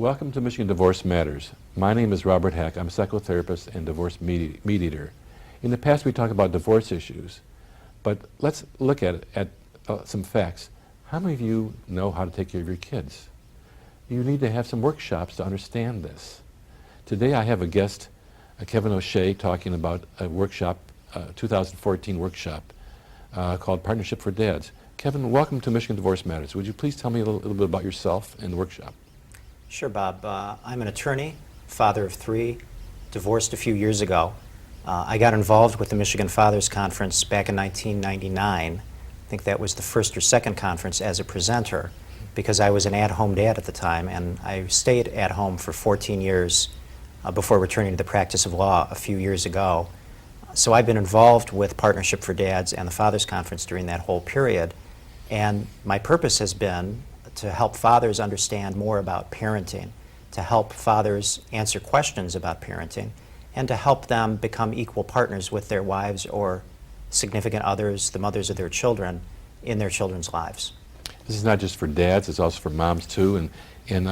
Welcome to Michigan Divorce Matters. My name is Robert Hack. I'm a psychotherapist and divorce mediator. In the past, we talked about divorce issues, but let's look at some facts. How many of you know how to take care of your kids? You need to have some workshops to understand this. Today, I have a guest, Kevin O'Shea, talking about a workshop, 2014 workshop called Partnership for Dads. Kevin, welcome to Michigan Divorce Matters. Would you please tell me a little bit about yourself and the workshop? Sure, Bob. I'm an attorney, father of three, divorced a few years ago. I got involved with the Michigan Fathers Conference back in 1999. I think that was the first or second conference as a presenter, because I was an at-home dad at the time, and I stayed at home for 14 years before returning to the practice of law a few years ago. So I've been involved with Partnership for Dads and the Fathers Conference during that whole period, and my purpose has been to help fathers understand more about parenting, to help fathers answer questions about parenting, and to help them become equal partners with their wives or significant others, the mothers of their children, in their children's lives. This is not just for dads, it's also for moms too. And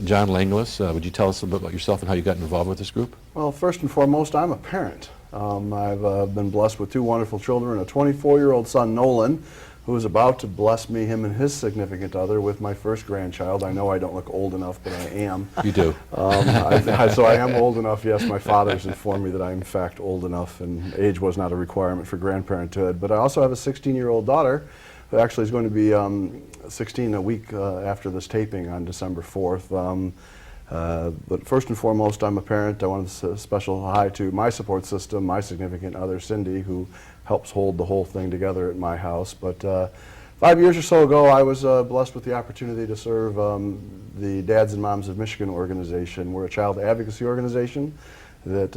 John Langlois, would you tell us a little bit about yourself and how you got involved with this group? Well, first and foremost, I'm a parent. I've been blessed with two wonderful children, a 24-year-old son, Nolan, who is about to bless me, him and his significant other, with my first grandchild. I know I don't look old enough, but I am. You do. So I am old enough, yes. My father's informed me that I'm in fact old enough, and age was not a requirement for grandparenthood. But I also have a 16-year-old daughter who actually is going to be 16 a week after this taping on December 4th. But first and foremost, I'm a parent. I want to say a special hi to my support system, my significant other, Cindy, who helps hold the whole thing together at my house. But 5 years or so ago, I was blessed with the opportunity to serve the Dads and Moms of Michigan organization. We're a child advocacy organization that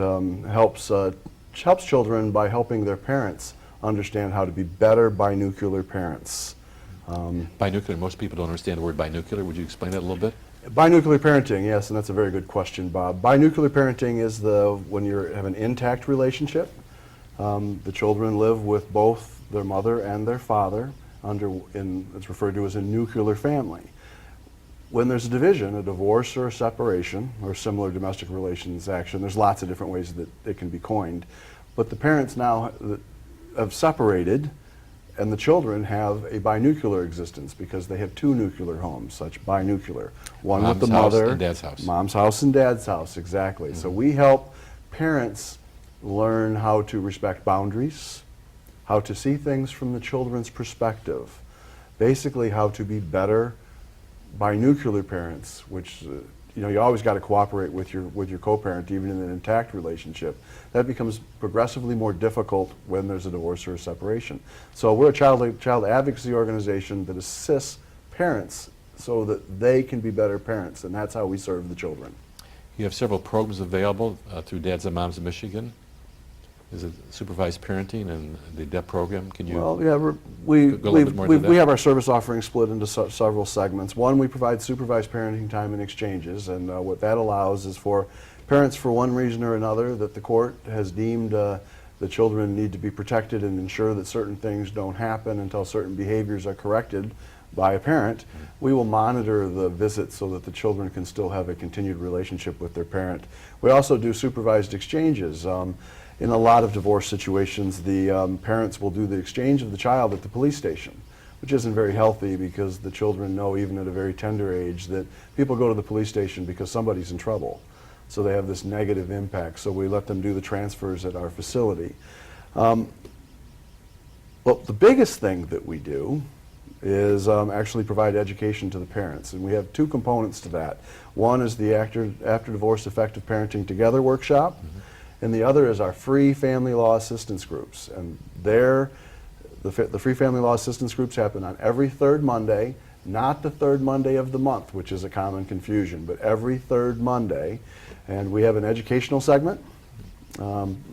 helps children by helping their parents understand how to be better binuclear parents. Binuclear, most people don't understand the word binuclear. Would you explain that a little bit? Binuclear parenting, yes, and that's a very good question, Bob. Binuclear parenting is when you have an intact relationship. The children live with both their mother and their father it's referred to as a nuclear family. When there's a division, a divorce or a separation or similar domestic relations action, there's lots of different ways that it can be coined. But the parents now have separated, and the children have a binuclear existence because they have two nuclear homes, such binuclear. One Mom's with the mother, house and dad's house. Mom's house and dad's house, exactly. Mm-hmm. So we help parents learn how to respect boundaries, how to see things from the children's perspective, basically how to be better binuclear parents, which you always got to cooperate with your co-parent, even in an intact relationship. That becomes progressively more difficult when there's a divorce or a separation. So we're a child advocacy organization that assists parents so that they can be better parents, and that's how we serve the children. You have several programs available through Dads and Moms of Michigan. Is it supervised parenting and the DEP program? Can you go a little bit more into that? We have our service offerings split into several segments. One, we provide supervised parenting time and exchanges, and what that allows is for parents, for one reason or another, that the court has deemed the children need to be protected and ensure that certain things don't happen until certain behaviors are corrected by a parent. We will monitor the visits so that the children can still have a continued relationship with their parent. We also do supervised exchanges. In a lot of divorce situations, the parents will do the exchange of the child at the police station, which isn't very healthy because the children know, even at a very tender age, that people go to the police station because somebody's in trouble. So they have this negative impact. So we let them do the transfers at our facility. Well, the biggest thing that we do is actually provide education to the parents. And we have two components to that. One is the After Divorce Effective Parenting Together workshop. Mm-hmm. And the other is our free family law assistance groups. And the free family law assistance groups happen on every third Monday, not the third Monday of the month, which is a common confusion, but every third Monday. And we have an educational segment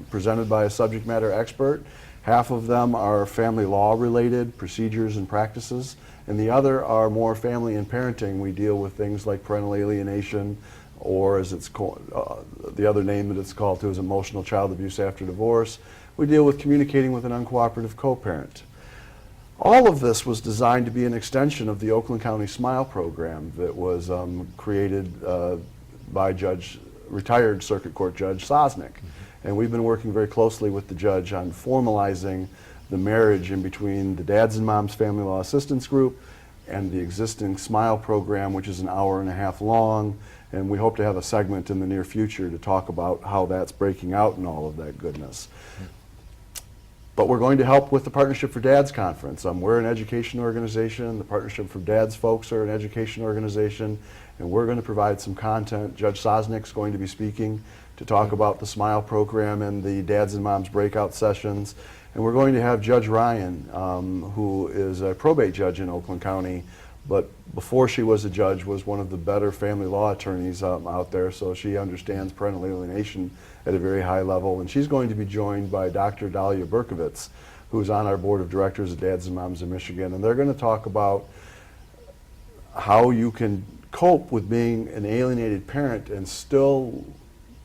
presented by a subject matter expert. Half of them are family law related procedures and practices, and the other are more family and parenting. We deal with things like parental alienation, or as it's called, the other name that it's called too is emotional child abuse after divorce. We deal with communicating with an uncooperative co-parent. All of this was designed to be an extension of the Oakland County Smile program that was created by retired Circuit Court Judge Sosnick. And we've been working very closely with the judge on formalizing the marriage in between the Dads and Moms Family Law Assistance Group and the existing Smile program, which is an hour-and-a-half long. And we hope to have a segment in the near future to talk about how that's breaking out and all of that goodness. But we're going to help with the Partnership for Dads Conference. We're an education organization. The Partnership for Dads folks are an education organization. And we're going to provide some content. Judge Sosnick's going to be speaking to talk about the Smile program and the Dads and Moms breakout sessions. And we're going to have Judge Ryan, who is a probate judge in Oakland County, but before she was a judge was one of the better family law attorneys out there, so she understands parental alienation at a very high level. And she's going to be joined by Dr. Dahlia Berkovitz, who's on our board of directors of Dads and Moms in Michigan. And they're going to talk about how you can cope with being an alienated parent and still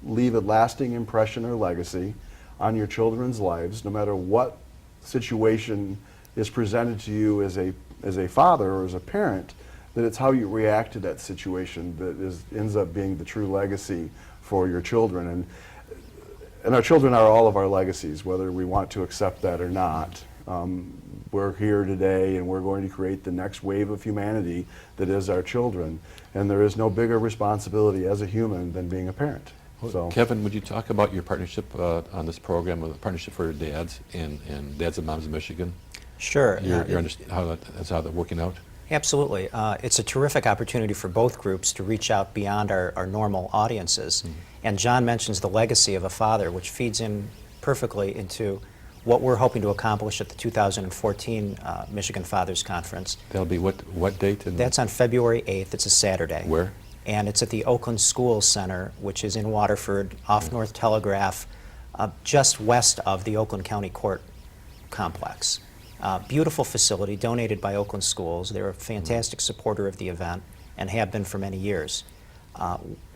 leave a lasting impression or legacy on your children's lives, no matter what situation is presented to you as a father or as a parent, that it's how you react to that situation that ends up being the true legacy for your children. And our children are all of our legacies, whether we want to accept that or not. We're here today and we're going to create the next wave of humanity that is our children. And there is no bigger responsibility as a human than being a parent. So, Kevin, would you talk about your partnership on this program, the Partnership for Dads and Dads and Moms in Michigan? Sure. How that's working out? Absolutely. It's a terrific opportunity for both groups to reach out beyond our normal audiences. Mm-hmm. And John mentions the legacy of a father, which feeds in perfectly into what we're hoping to accomplish at the 2014 Michigan Fathers Conference. That'll be what date? That's on February 8th. It's a Saturday. Where? And it's at the Oakland Schools Center, which is in Waterford, off North Telegraph, just west of the Oakland County Court complex. Beautiful facility donated by Oakland Schools. They're a fantastic supporter of the event and have been for many years.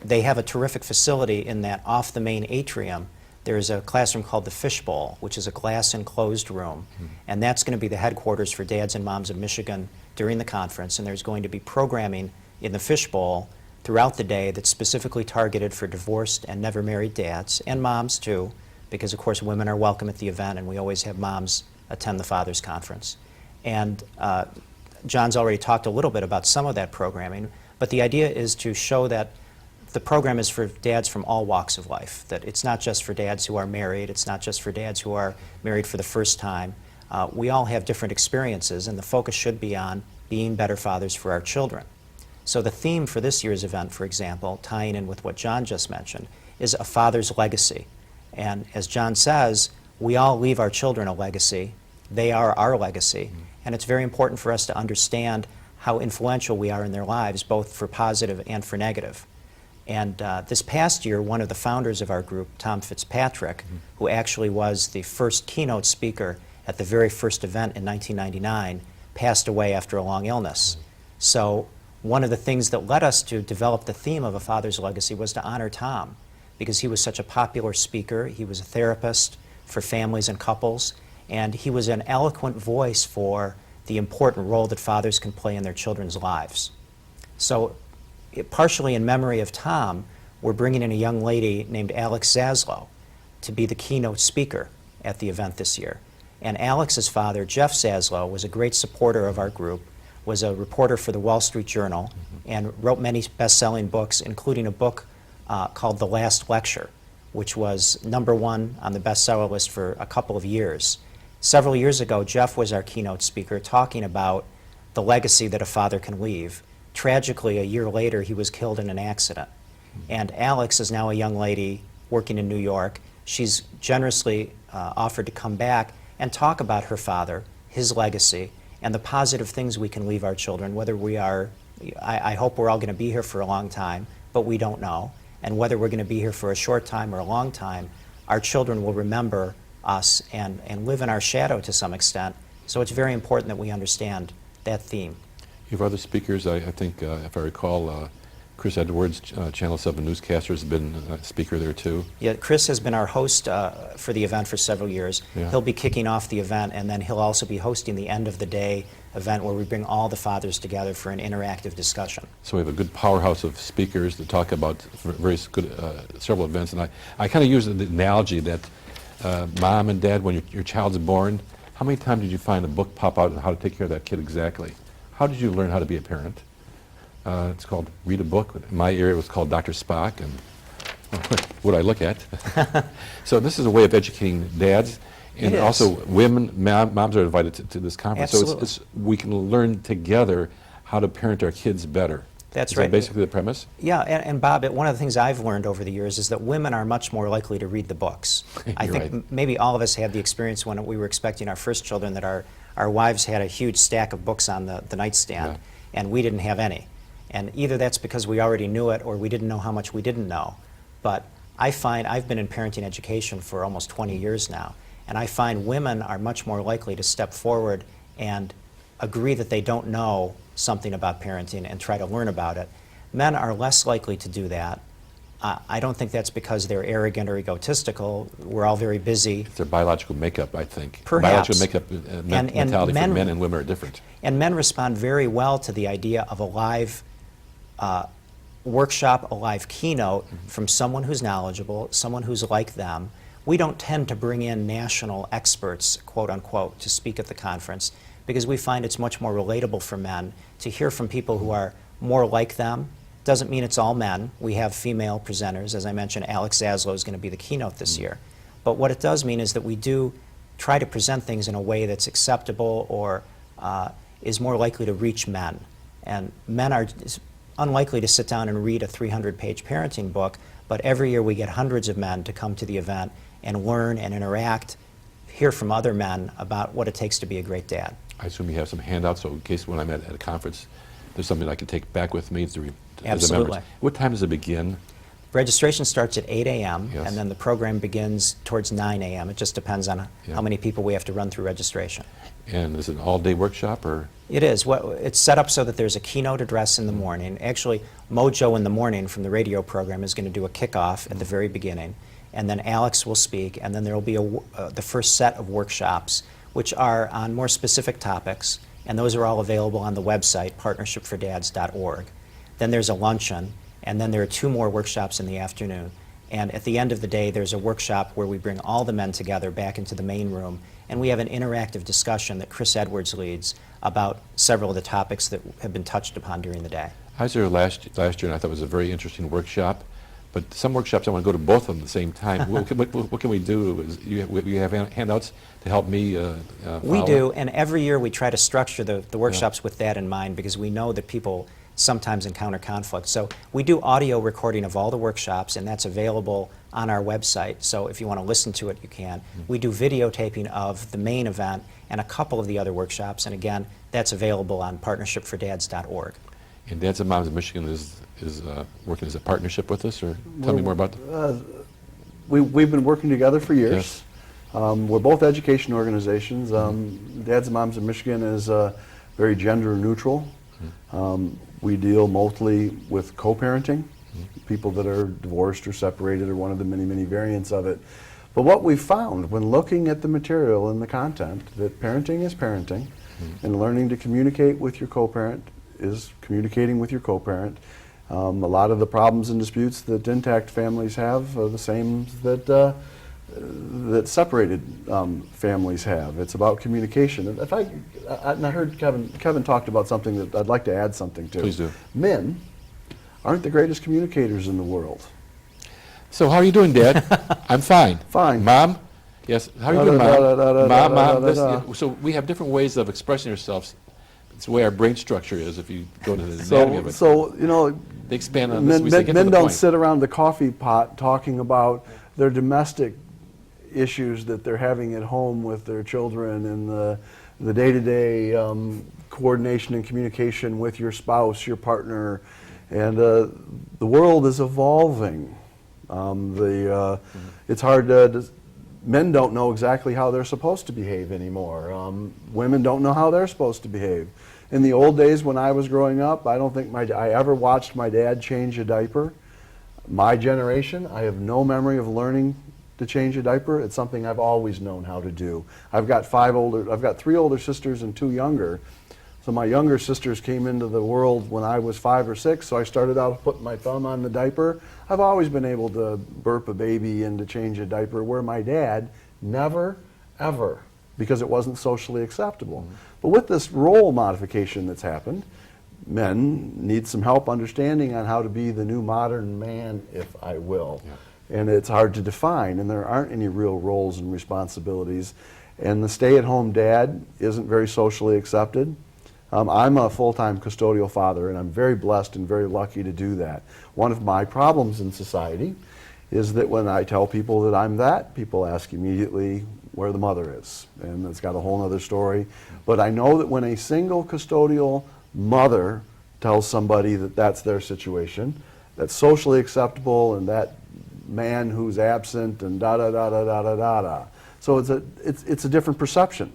They have a terrific facility in that off the main atrium there's a classroom called the Fishbowl, which is a glass enclosed room, and that's going to be the headquarters for Dads and Moms of Michigan during the conference. And there's going to be programming in the Fishbowl throughout the day that's specifically targeted for divorced and never married dads and moms too, because of course women are welcome at the event and we always have moms attend the Fathers Conference. And John's already talked a little bit about some of that programming, but the idea is to show that the program is for dads from all walks of life, that it's not just for dads who are married, it's not just for dads who are married for the first time. We all have different experiences, and the focus should be on being better fathers for our children. So the theme for this year's event, for example, tying in with what John just mentioned, is a father's legacy. And as John says, we all leave our children a legacy. They are our legacy. And it's very important for us to understand how influential we are in their lives, both for positive and for negative. And this past year, one of the founders of our group, Tom Fitzpatrick, who actually was the first keynote speaker at the very first event in 1999, passed away after a long illness. So one of the things that led us to develop the theme of a father's legacy was to honor Tom, because he was such a popular speaker. He was a therapist for families and couples, and he was an eloquent voice for the important role that fathers can play in their children's lives. So partially in memory of Tom, we're bringing in a young lady named Alex Zaslow to be the keynote speaker at the event this year. And Alex's father, Jeff Zaslow, was a great supporter of our group, was a reporter for the Wall Street Journal, and wrote many best-selling books, including a book called The Last Lecture, which was #1 on the bestseller list for a couple of years. Several years ago, Jeff was our keynote speaker talking about the legacy that a father can leave. Tragically, a year later, he was killed in an accident. And Alex is now a young lady working in New York. She's generously offered to come back and talk about her father, his legacy, and the positive things we can leave our children, whether we are, I hope we're all going to be here for a long time, but we don't know. And whether we're going to be here for a short time or a long time, our children will remember us and live in our shadow to some extent. So it's very important that we understand that theme. You have other speakers, I think, if I recall, Chris Edwards, Channel 7 newscaster, has been a speaker there too. Yeah, Chris has been our host for the event for several years. Yeah. He'll be kicking off the event, and then he'll also be hosting the end of the day event where we bring all the fathers together for an interactive discussion. So we have a good powerhouse of speakers to talk about various good, several events. And I kind of use the analogy that mom and dad, when your child's born, how many times did you find a book pop out on how to take care of that kid exactly? How did you learn how to be a parent? It's called Read a Book. In my area, it was called Dr. Spock, and what I look at. So this is a way of educating dads, and also women. Moms are invited to this conference. Absolutely. So we can learn together how to parent our kids better. That's Is right. that basically the premise? Yeah, and Bob, one of the things I've learned over the years is that women are much more likely to read the books. I You're think right. maybe all of us had the experience when we were expecting our first children that our wives had a huge stack of books on the nightstand, and we didn't have any. And either that's because we already knew it or we didn't know how much we didn't know. But I find, I've been in parenting education for almost 20 years now, and I find women are much more likely to step forward and agree that they don't know something about parenting and try to learn about it. Men are less likely to do that. I don't think that's because they're arrogant or egotistical. We're all very busy. It's their biological makeup, I think. Perhaps. Biological makeup, mentality for men and women are different. And men respond very well to the idea of a live workshop, a live keynote from someone who's knowledgeable, someone who's like them. We don't tend to bring in national experts, quote unquote, to speak at the conference because we find it's much more relatable for men to hear from people who are more like them. Doesn't mean it's all men. We have female presenters. As I mentioned, Alex Zaslow is going to be the keynote this year. But what it does mean is that we do try to present things in a way that's acceptable or is more likely to reach men. And men are unlikely to sit down and read a 300-page parenting book, but every year we get hundreds of men to come to the event and learn and interact, hear from other men about what it takes to be a great dad. I assume you have some handouts, so in case when I'm at a conference, there's something I can take back with me as a member. Absolutely. What time does it begin? Registration starts at 8 a.m. Yes. and then the program begins towards 9 a.m. It just depends on Yeah. how many people we have to run through registration. And is it an all-day workshop, or? It is. It's set up so that there's a keynote address in the morning. Actually, Mojo in the Morning from the radio program is going to do a kickoff at the very beginning, and then Alex will speak, and then there will be the first set of workshops, which are on more specific topics, and those are all available on the website, partnershipfordads.org. Then there's a luncheon, and then there are 2 more workshops in the afternoon. And at the end of the day, there's a workshop where we bring all the men together back into the main room, and we have an interactive discussion that Chris Edwards leads about several of the topics that have been touched upon during the day. I was there last year, and I thought it was a very interesting workshop. But some workshops, I want to go to both of them at the same time. what can we do? You have handouts to help me We follow? do, and every year we try to structure the workshops with that in mind because we know that people sometimes encounter conflict. So we do audio recording of all the workshops, and that's available on our website. So if you want to listen to it, you can. We do videotaping of the main event and a couple of the other workshops, and again, that's available on partnershipfordads.org. And Dads and Moms of Michigan is working as a partnership with us, or tell me more about We've been working together for years. Yes. We're both education organizations. Dads and Moms of Michigan is very gender neutral. We deal mostly with co-parenting, people that are divorced or separated or one of the many, many variants of it. But what we've found when looking at the material and the content, that parenting is parenting, and learning to communicate with your co-parent is communicating with your co-parent. A lot of the problems and disputes that intact families have are the same that separated families have. It's about communication. And I heard Kevin talked about something that I'd like to add something to. Please do. Men aren't the greatest communicators in the world. So how are you doing, Dad? I'm fine. Fine. Mom? Yes. How are you doing, Mom? Mom, this, so we have different ways of expressing ourselves. It's the way our brain structure is if you go to the anatomy of it. So you know, They expand on this. We say, get to men the don't point. sit around the coffee pot talking about their domestic issues that they're having at home with their children and the day-to-day coordination and communication with your spouse, your partner, and the world is evolving. It's hard to. Men don't know exactly how they're supposed to behave anymore. Women don't know how they're supposed to behave. In the old days when I was growing up, I don't think I ever watched my dad change a diaper. My generation, I have no memory of learning to change a diaper. It's something I've always known how to do. I've got 3 older sisters and 2 younger. So my younger sisters came into the world when I was 5 or 6, so I started out putting my thumb on the diaper. I've always been able to burp a baby and to change a diaper, where my dad never, ever, because it wasn't socially acceptable. But with this role modification that's happened, men need some help understanding on how to be the new modern man, if I will. Yeah. And it's hard to define, and there aren't any real roles and responsibilities. And the stay-at-home dad isn't very socially accepted. I'm a full-time custodial father, and I'm very blessed and very lucky to do that. One of my problems in society is that when I tell people that I'm that, people ask immediately where the mother is, and it's got a whole other story. But I know that when a single custodial mother tells somebody that that's their situation, that's socially acceptable, and that man who's absent, and da-da-da-da-da-da-da. So it's a different perception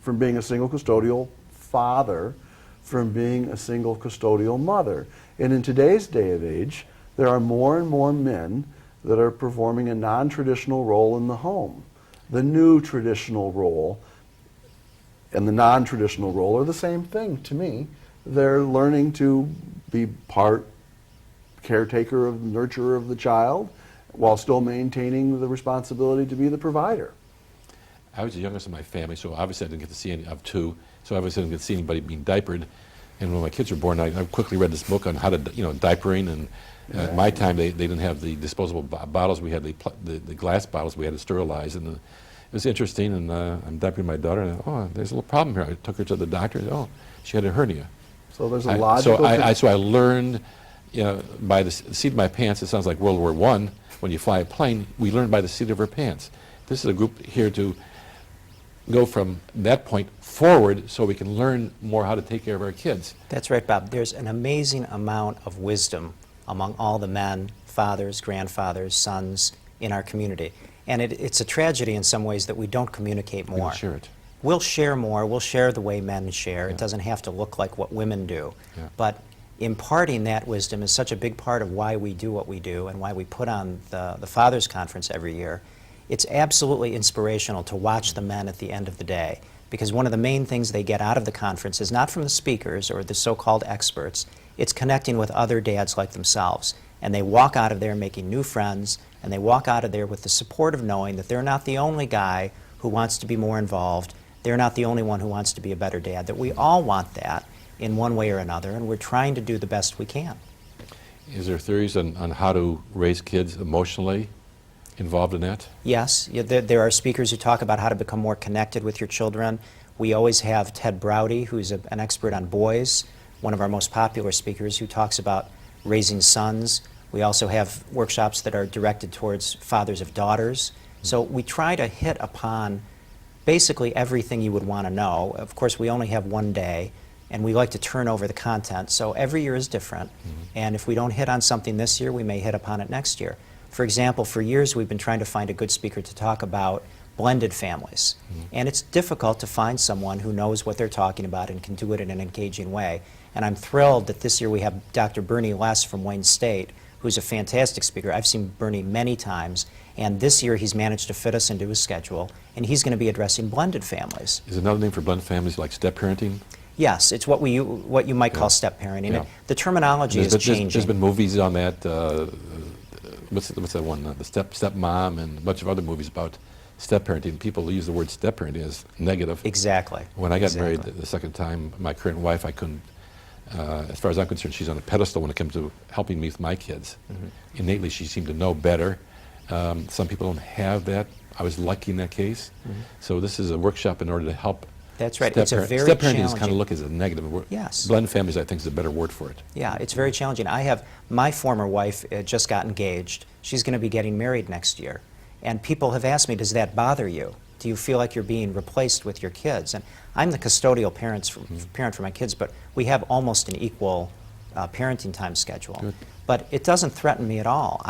from being a single custodial father from being a single custodial mother. And in today's day of age, there are more and more men that are performing a non-traditional role in the home. The new traditional role and the non-traditional role are the same thing to me. They're learning to be part caretaker of the nurturer of the child while still maintaining the responsibility to be the provider. I was the youngest in my family, so obviously I didn't get to see any of 2. So obviously I didn't get to see anybody being diapered. And when my kids were born, I quickly read this book on how to, diapering. And at my time, they didn't have the disposable bottles. We had the glass bottles we had to sterilize. And it was interesting. And I'm diapering my daughter, and there's a little problem here. I took her to the doctor, and she had a hernia. So there's a logical... So I learned, by the seat of my pants. It sounds like World War I. When you fly a plane, we learn by the seat of our pants. This is a group here to go from that point forward so we can learn more how to take care of our kids. That's right, Bob. There's an amazing amount of wisdom among all the men, fathers, grandfathers, sons in our community. And it's a tragedy in some ways that we don't communicate more. We don't share it. We'll share more. We'll share the way men share. Yeah. It doesn't have to look like what women do. Yeah. But imparting that wisdom is such a big part of why we do what we do and why we put on the Fathers Conference every year. It's absolutely inspirational to watch the men at the end of the day, because one of the main things they get out of the conference is not from the speakers or the so-called experts. It's connecting with other dads like themselves. And they walk out of there making new friends, and they walk out of there with the support of knowing that they're not the only guy who wants to be more involved. They're not the only one who wants to be a better dad, that we all want that in one way or another, and we're trying to do the best we can. Is there theories on how to raise kids emotionally involved in that? Yes, there are speakers who talk about how to become more connected with your children. We always have Ted Browdy, who's an expert on boys, one of our most popular speakers, who talks about raising sons. We also have workshops that are directed towards fathers of daughters. So we try to hit upon basically everything you would want to know. Of course, we only have one day, and we like to turn over the content, so every year is different. And if we don't hit on something this year, we may hit upon it next year. For example, for years we've been trying to find a good speaker to talk about blended families. And it's difficult to find someone who knows what they're talking about and can do it in an engaging way. And I'm thrilled that this year we have Dr. Bernie Less from Wayne State, who's a fantastic speaker. I've seen Bernie many times, and this year he's managed to fit us into his schedule, and he's going to be addressing blended families. Is another name for blended families like step parenting? Yes, it's what you might call step parenting. Yeah. The terminology is changing. There's been movies on that. What's that one? The Stepmom and a bunch of other movies about step parenting. People use the word step parenting as negative. Exactly. When I got married the second time, my current wife, I couldn't. As far as I'm concerned, she's on a pedestal when it comes to helping me with my kids. Innately, she seemed to know better. Some people don't have that. I was lucky in that case. So this is a workshop in order to help. That's right. It's a very step parenting is challenging. kind of look as a negative word. Yes. Blended families, I think, is a better word for it. Yeah, it's very challenging. I have my former wife just got engaged. She's going to be getting married next year, and people have asked me, "Does that bother you? Do you feel like you're being replaced with your kids?" And I'm the custodial parent for my kids, but we have almost an equal parenting time schedule. Good. But it doesn't threaten me at all.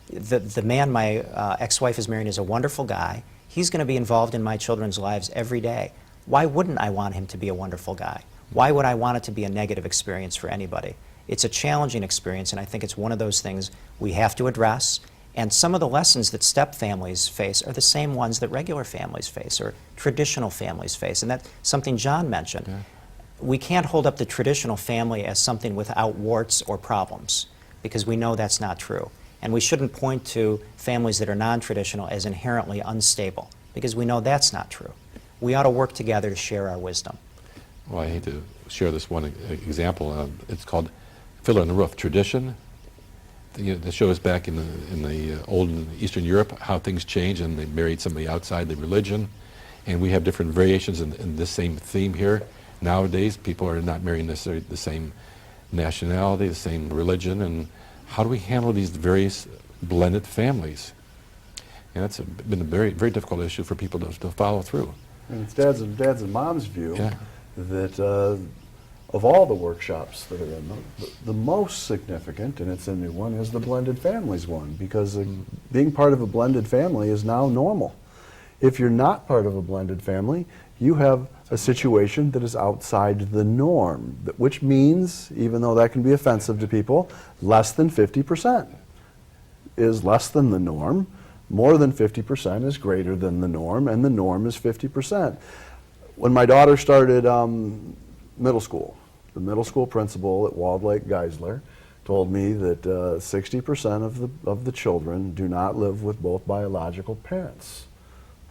The man my ex-wife is marrying is a wonderful guy. He's going to be involved in my children's lives every day. Why wouldn't I want him to be a wonderful guy? Why would I want it to be a negative experience for anybody? It's a challenging experience, and I think it's one of those things we have to address. And some of the lessons that step families face are the same ones that regular families face or traditional families face. And that's something John mentioned. Yeah. We can't hold up the traditional family as something without warts or problems, because we know that's not true. And we shouldn't point to families that are non-traditional as inherently unstable, because we know that's not true. We ought to work together to share our wisdom. Well, I hate to share this one example. It's called Fiddler on the Roof. Tradition. The show is back in the old Eastern Europe, how things change, and they married somebody outside the religion. And we have different variations in this same theme here. Nowadays, people are not marrying necessarily the same nationality, the same religion, and how do we handle these various blended families? And that's been a very, very difficult issue for people to follow through. And it's dad's and mom's view Yeah. that of all the workshops that are in them, the most significant, and it's a new one, is the blended families one, because being part of a blended family is now normal. If you're not part of a blended family, you have a situation that is outside the norm, which means, even though that can be offensive to people, less than 50% is less than the norm. More than 50% is greater than the norm, and the norm is 50%. When my daughter started middle school, the middle school principal at Walled Lake Geisler told me that 60% of the children do not live with both biological parents.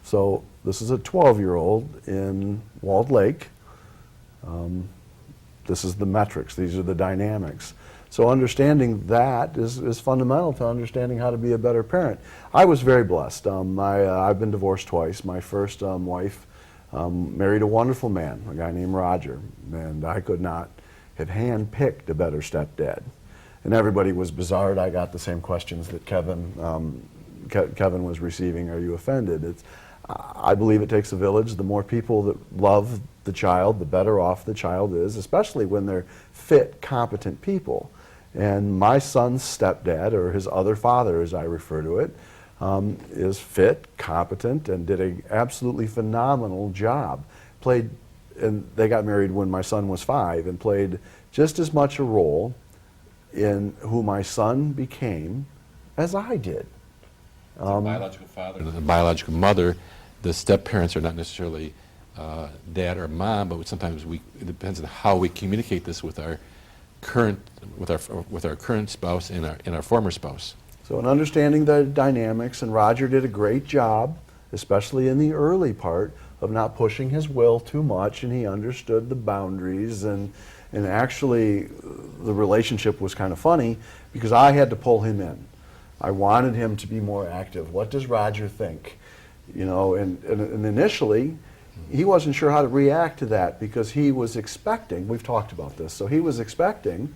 So this is a 12-year-old in Walled Lake. This is the metrics. These are the dynamics. So understanding that is fundamental to understanding how to be a better parent. I was very blessed. I've been divorced twice. My first wife married a wonderful man, a guy named Roger, and I could not have handpicked a better stepdad. And everybody was bizarred. I got the same questions that Kevin was receiving. Are you offended? I believe it takes a village. The more people that love the child, the better off the child is, especially when they're fit, competent people. And my son's stepdad, or his other father as I refer to it, is fit, competent, and did an absolutely phenomenal job. And they got married when my son was 5, and played just as much a role in who my son became as I did. The biological father and the biological mother, the step-parents are not necessarily dad or mom, but sometimes it depends on how we communicate this with our current spouse and our former spouse. So in understanding the dynamics, and Roger did a great job, especially in the early part, of not pushing his will too much, and he understood the boundaries, and actually the relationship was kind of funny because I had to pull him in. I wanted him to be more active. What does Roger think? You know, and initially he wasn't sure how to react to that because he was expecting, we've talked about this, so he was expecting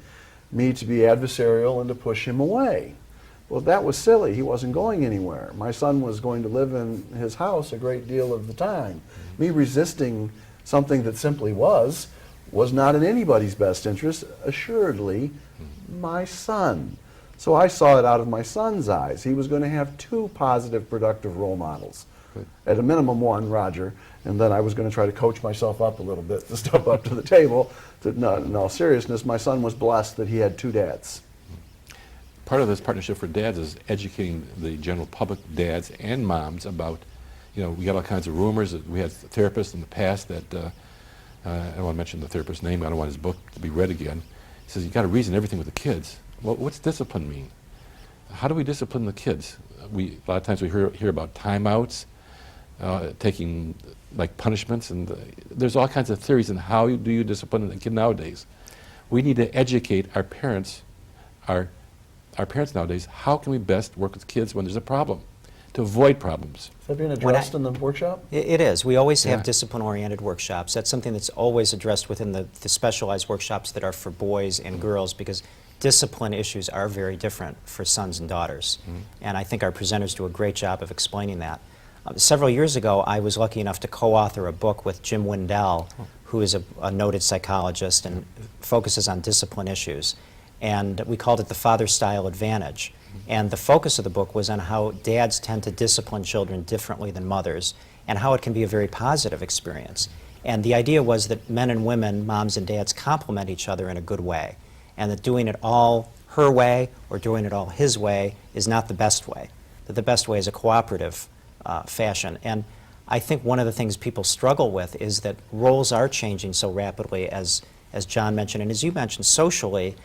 me to be adversarial and to push him away. Well, that was silly. He wasn't going anywhere. My son was going to live in his house a great deal of the time. Me resisting something that simply was not in anybody's best interest, assuredly my son. So I saw it out of my son's eyes. He was going to have 2 positive, productive role models. Good. At a minimum 1, Roger, and then I was going to try to coach myself up a little bit to step up to the table. In all seriousness, my son was blessed that he had 2 dads. Part of this partnership for dads is educating the general public, dads and moms, about, we got all kinds of rumors. We had therapists in the past that, I don't want to mention the therapist's name, I don't want his book to be read again. He says, you got to reason everything with the kids. Well, what's discipline mean? How do we discipline the kids? A lot of times we hear about timeouts, taking like punishments, and there's all kinds of theories on how do you discipline a kid nowadays. We need to educate our parents, our parents nowadays, how can we best work with kids when there's a problem, to avoid problems. Is that being addressed in the workshop? It is. We always have discipline-oriented workshops. That's something that's always addressed within the specialized workshops that are for boys and girls, because discipline issues are very different for sons and daughters. And I think our presenters do a great job of explaining that. Several years ago, I was lucky enough to co-author a book with Jim Wendell, who is a noted psychologist and focuses on discipline issues. And we called it the father-style advantage. And the focus of the book was on how dads tend to discipline children differently than mothers, and how it can be a very positive experience. And the idea was that men and women, moms and dads, complement each other in a good way, and that doing it all her way or doing it all his way is not the best way, that the best way is a cooperative fashion. And I think one of the things people struggle with is that roles are changing so rapidly, as John mentioned, and as you mentioned, socially,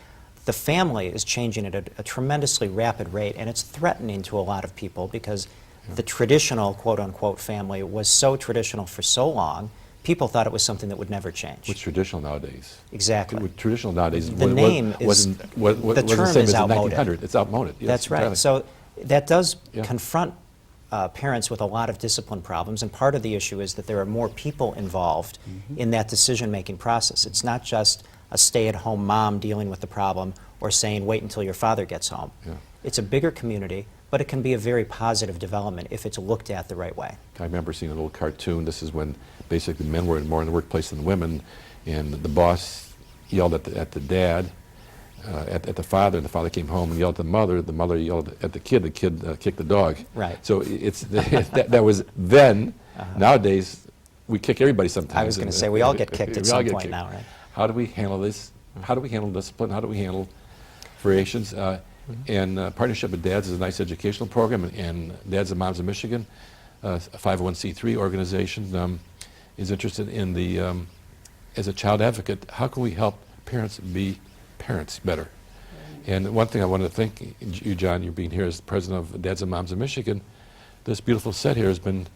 the family is changing at a tremendously rapid rate, and it's threatening to a lot of people because the traditional, quote-unquote, family was so traditional for so long, people thought it was something that would never change. What's traditional nowadays? Exactly. Traditional nowadays The name is, wasn't the term the same is as in outmoded. 1900. It's outmoded. Yes, That's right. entirely. So that does Yeah. confront parents with a lot of discipline problems, and part of the issue is that there are more people involved in that decision-making process. It's not just a stay-at-home mom dealing with the problem or saying, wait until your father gets home. Yeah. It's a bigger community, but it can be a very positive development if it's looked at the right way. I remember seeing a little cartoon. This is when basically men were more in the workplace than women, and the boss yelled at the dad, at the father, and the father came home and yelled at the mother yelled at the kid kicked the dog. Right. So it's that was then. Nowadays, we kick everybody sometimes. I was going to say, we all get kicked at we all some get point kicked. now, right? How do we handle this? How do we handle discipline? How do we handle variations? And Partnership with Dads is a nice educational program, and Dads and Moms of Michigan, a 501c3 organization, is interested in the, as a child advocate, how can we help parents be parents better? And one thing I want to thank you, John, you being here as president of Dads and Moms of Michigan. This beautiful set here has been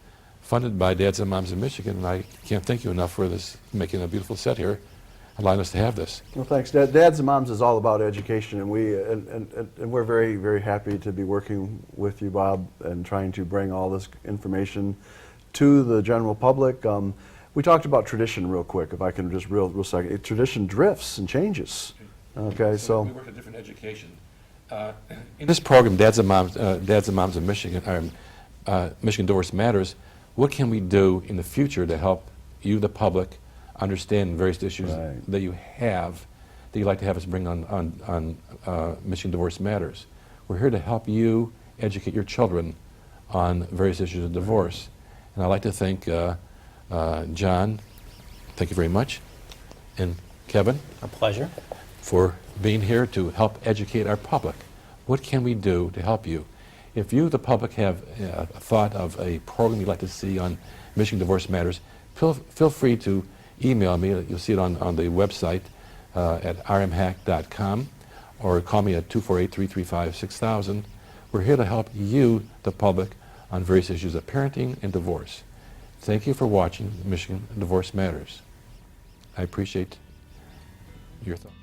funded by Dads and Moms of Michigan, and I can't thank you enough for this, making a beautiful set here, allowing us to have this. Well, thanks. Dads and Moms is all about education, and we're very, very happy to be working with you, Bob, and trying to bring all this information to the general public. We talked about tradition real quick, if I can just real second. Tradition drifts and changes. Okay, so we work at different education. In this program, Dads and Moms of Michigan, Michigan Divorce Matters, what can we do in the future to help you, the public, understand various issues that you have that you'd like to have us bring on Michigan Divorce Matters? We're here to help you educate your children on various issues of divorce. And I'd like to thank John, thank you very much, and Kevin. A pleasure. For being here to help educate our public. What can we do to help you? If you, the public, have a thought of a program you'd like to see on Michigan Divorce Matters, feel free to email me. You'll see it on the website at rmhack.com, or call me at 248-335-6000. We're here to help you, the public, on various issues of parenting and divorce. Thank you for watching Michigan Divorce Matters. I appreciate your thoughts.